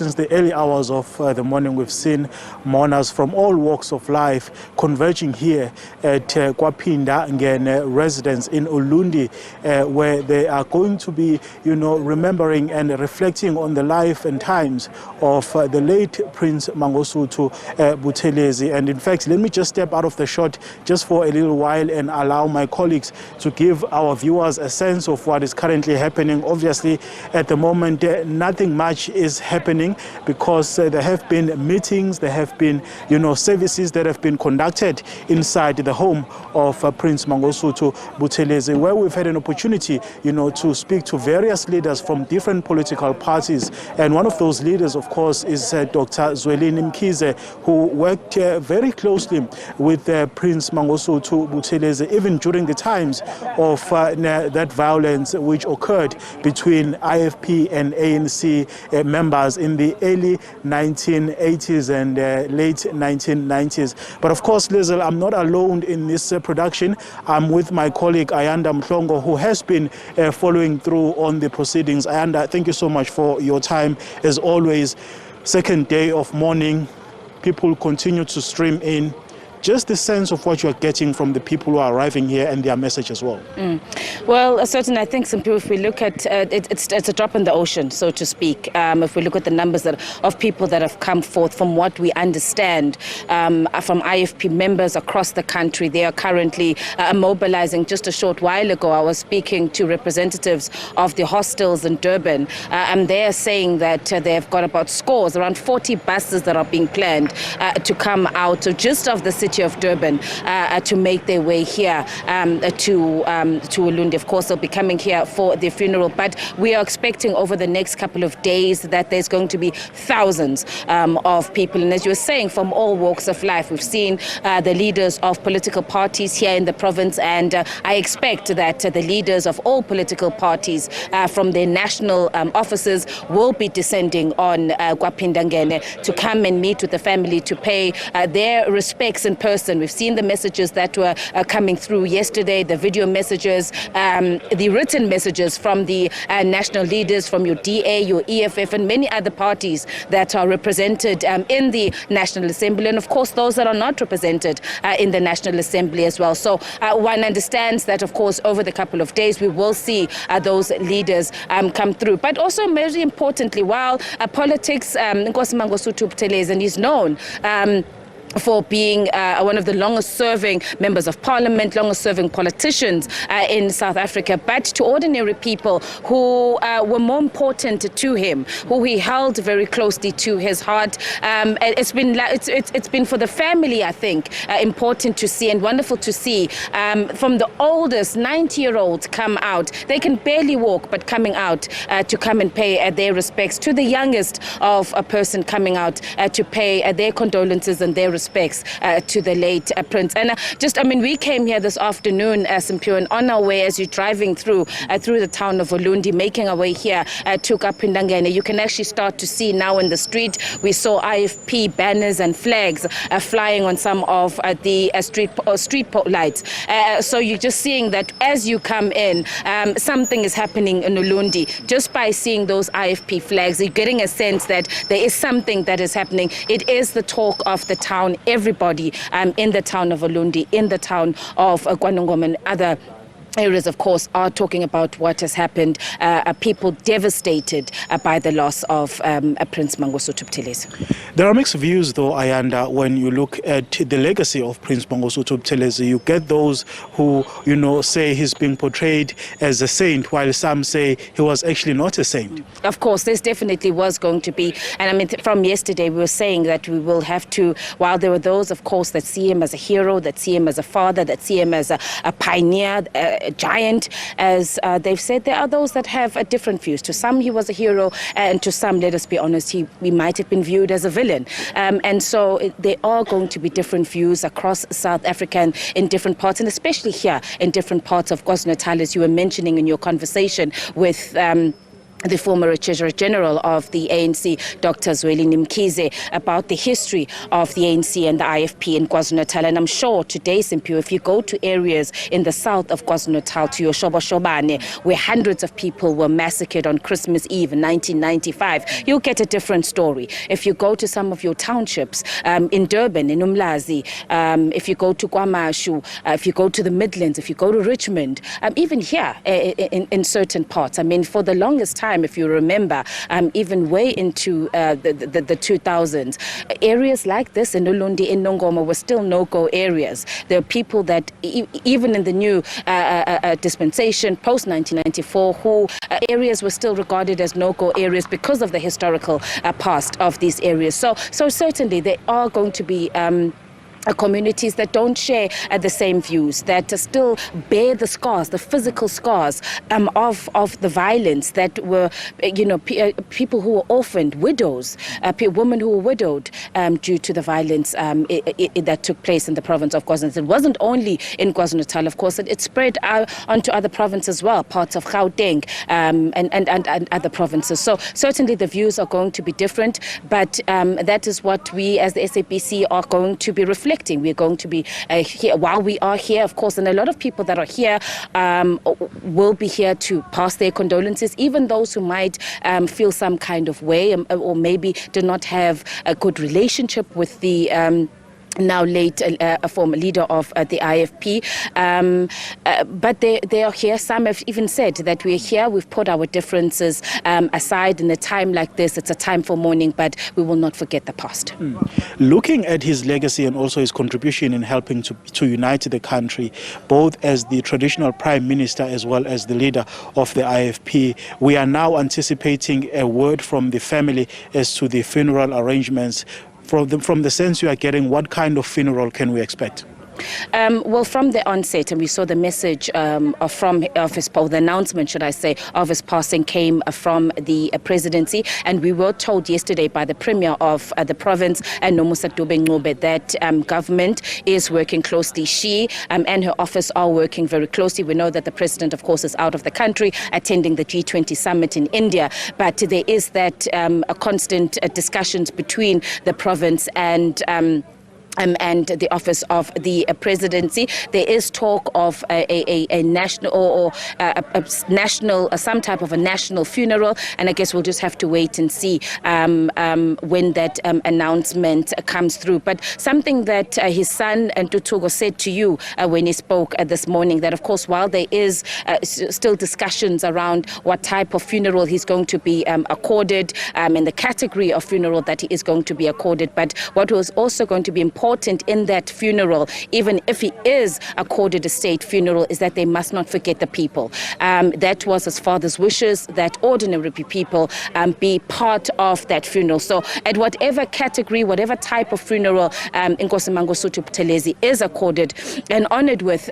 since the early hours of the morning, we've seen mourners from all walks of life converging here at KwaPhindangene residence in Ulundi, where they are going to be, remembering and reflecting on the life and times of the late Prince Mangosuthu Buthelezi. And in fact, let me just step out of the shot just for a little while and allow my colleagues to give our viewers a sense of what is currently happening. Obviously, at the moment, nothing much is happening because there have been meetings, there have been, services that have been conducted inside the home of Prince Mangosuthu Buthelezi, where we've had an opportunity, to speak to various leaders from different political parties. And one of those leaders, of course, is Dr. Zwelini Mkhize, who worked very closely with Prince Mangosuthu Buthelezi, even during the times of that violence which occurred between IFP and ANC members in the early 1980s and late 1990s. But of course, Lizel, I'm not alone in this production. I'm with my colleague Ayanda Mhlongo, who has been following through on the proceedings. Ayanda, thank you so much for your time. As always, second day of mourning, people continue to stream in. Just the sense of what you're getting from the people who are arriving here and their message as well. Well, certainly, I think, Simphiwe, if we look at it's a drop in the ocean, so to speak. If we look at the numbers of people that have come forth, from what we understand from IFP members across the country, they are currently mobilizing. Just a short while ago, I was speaking to representatives of the hostels in Durban, and they are saying that they have got about scores, around 40 buses that are being planned to come out just of the city of Durban to make their way here to Ulundi. Of course, they'll be coming here for the funeral, but we are expecting over the next couple of days that there's going to be thousands of people. And as you were saying, from all walks of life, we've seen the leaders of political parties here in the province, and I expect that the leaders of all political parties from their national offices will be descending on KwaPhindangene to come and meet with the family, to pay their respects in person. We've seen the messages that were coming through yesterday, the video messages, the written messages from the national leaders, from your DA, your EFF, and many other parties that are represented in the National Assembly, and of course those that are not represented in the National Assembly as well. So one understands that, of course, over the couple of days we will see those leaders come through. But also, very importantly, while politics, Nkosi Mangosuthu Buthelezi, and he's known for being one of the longest-serving members of parliament, longest-serving politicians in South Africa, but to ordinary people who were more important to him, who he held very closely to his heart. It's been for the family, I think, important to see and wonderful to see from the oldest 90-year-old come out. They can barely walk, but coming out to come and pay their respects to the youngest of a person coming out to pay their condolences and their respects to the late Prince. And we came here this afternoon, Simphiwe, and on our way, as you're driving through the town of Ulundi, making our way here to KwaPhindangene, you can actually start to see now in the street, we saw IFP banners and flags flying on some of the street lights. So you're just seeing that as you come in, something is happening in Ulundi. Just by seeing those IFP flags, you're getting a sense that there is something that is happening. It is the talk of the town. Everybody in the town of Ulundi, in the town of KwaNongoma and other areas, of course, are talking about what has happened. People devastated by the loss of Prince Mangosuthu Buthelezi. There are mixed views, though, Ayanda, when you look at the legacy of Prince Mangosuthu Buthelezi. You get those who, say he's being portrayed as a saint, while some say he was actually not a saint. Of course, this definitely was going to be. And from yesterday, we were saying that we will have to, while there were those, of course, that see him as a hero, that see him as a father, that see him as a pioneer, a giant, as they've said, there are those that have different views. To some, he was a hero, and to some, let us be honest, he might have been viewed as a villain. And so there are going to be different views across South Africa and in different parts, and especially here in different parts of KwaZulu-Natal, as you were mentioning in your conversation with the former Treasurer General of the ANC, Dr. Zweli Mkhize, about the history of the ANC and the IFP in KwaZulu-Natal. And I'm sure today, Simphiwe, if you go to areas in the south of KwaZulu-Natal, to your Shobane, where hundreds of people were massacred on Christmas Eve in 1995, you'll get a different story. If you go to some of your townships in Durban, in Umlazi, if you go to KwaMashu, if you go to the Midlands, if you go to Richmond, even here in certain parts, I mean, for the longest time, if you remember, even way into the 2000s, areas like this in Ulundi, in Nongoma, were still no-go areas. There are people that, even in the new dispensation, post-1994, who areas were still regarded as no-go areas because of the historical past of these areas. So certainly there are going to be communities that don't share the same views, that still bear the scars, the physical scars of the violence, that were, people who were orphaned, widows, women who were widowed due to the violence that took place in the province of KwaZulu-Natal. It wasn't only in KwaZulu-Natal, of course, it spread out onto other provinces as well, parts of Gauteng and other provinces. So certainly the views are going to be different, but that is what we as the SABC are going to be reflecting. We're going to be here while we are here, of course, and a lot of people that are here will be here to pass their condolences, even those who might feel some kind of way or maybe do not have a good relationship with the now late former leader of the IFP, but they are here. Some have even said that we're here, we've put our differences aside. In a time like this, it's a time for mourning, but we will not forget the past. Looking at his legacy and also his contribution in helping to unite the country, both as the traditional prime minister as well as the leader of the IFP, we are now anticipating a word from the family as to the funeral arrangements. From the sense you are getting, what kind of funeral can we expect? Well, from the onset, and we saw the message the announcement, should I say, of his passing came from the presidency, and we were told yesterday by the Premier of the province, Mangosuthu, that government is working closely. She and her office are working very closely. We know that the president, of course, is out of the country attending the G20 summit in India, but there is that constant discussions between the province and the office of the presidency. There is talk of a national or some type of a national funeral, and I guess we'll just have to wait and see when that announcement comes through. But something that his son Ntutugo said to you when he spoke this morning, that of course while there is still discussions around what type of funeral he's going to be accorded and the category of funeral that he is going to be accorded, but what was also going to be important in that funeral, even if he is accorded a state funeral, is that they must not forget the people. That was his father's wishes, that ordinary people be part of that funeral. So at whatever category, whatever type of funeral Nkosi Mangosuthu Buthelezi is accorded and honored with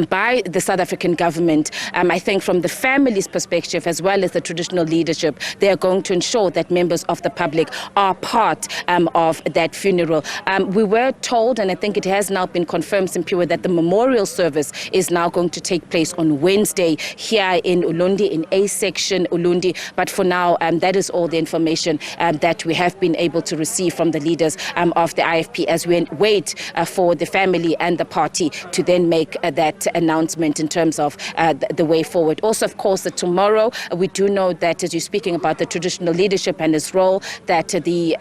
by the South African government, I think from the family's perspective as well as the traditional leadership, they are going to ensure that members of the public are part of that funeral. We were told, and I think it has now been confirmed, Simphiwe, that the memorial service is now going to take place on Wednesday here in Ulundi, in A section Ulundi. But for now, that is all the information that we have been able to receive from the leaders of the IFP as we wait for the family and the party to then make that announcement in terms of the way forward. Also, of course, tomorrow we do know that, as you're speaking about the traditional leadership and its role, that the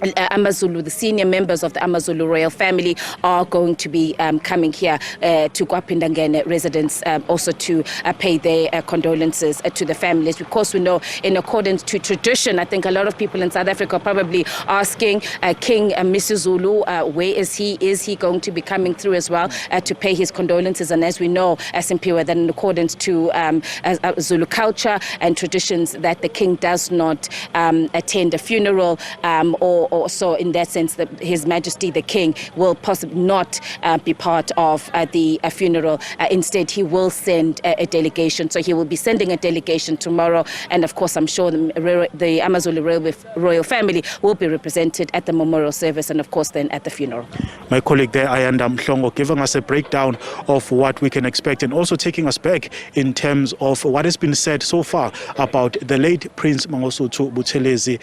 AmaZulu, the senior members of the AmaZulu royal family are going to be coming here to KwaPhindangene residence also to pay their condolences to the families. Of course, we know in accordance to tradition, I think a lot of people in South Africa are probably asking King Misuzulu, where is he? Is he going to be coming through as well to pay his condolences? And as we know, Simphiwe, that in accordance to Zulu culture and traditions, that the king does not attend a funeral or or so in that sense that His Majesty the King will possibly not be part of the funeral. Instead, he will send a delegation. So he will be sending a delegation tomorrow, and of course I'm sure the AmaZulu royal family will be represented at the memorial service and of course then at the funeral. My colleague there, Ayanda Mhlongo, giving us a breakdown of what we can expect and also taking us back in terms of what has been said so far about the late Prince Mangosuthu Buthelezi.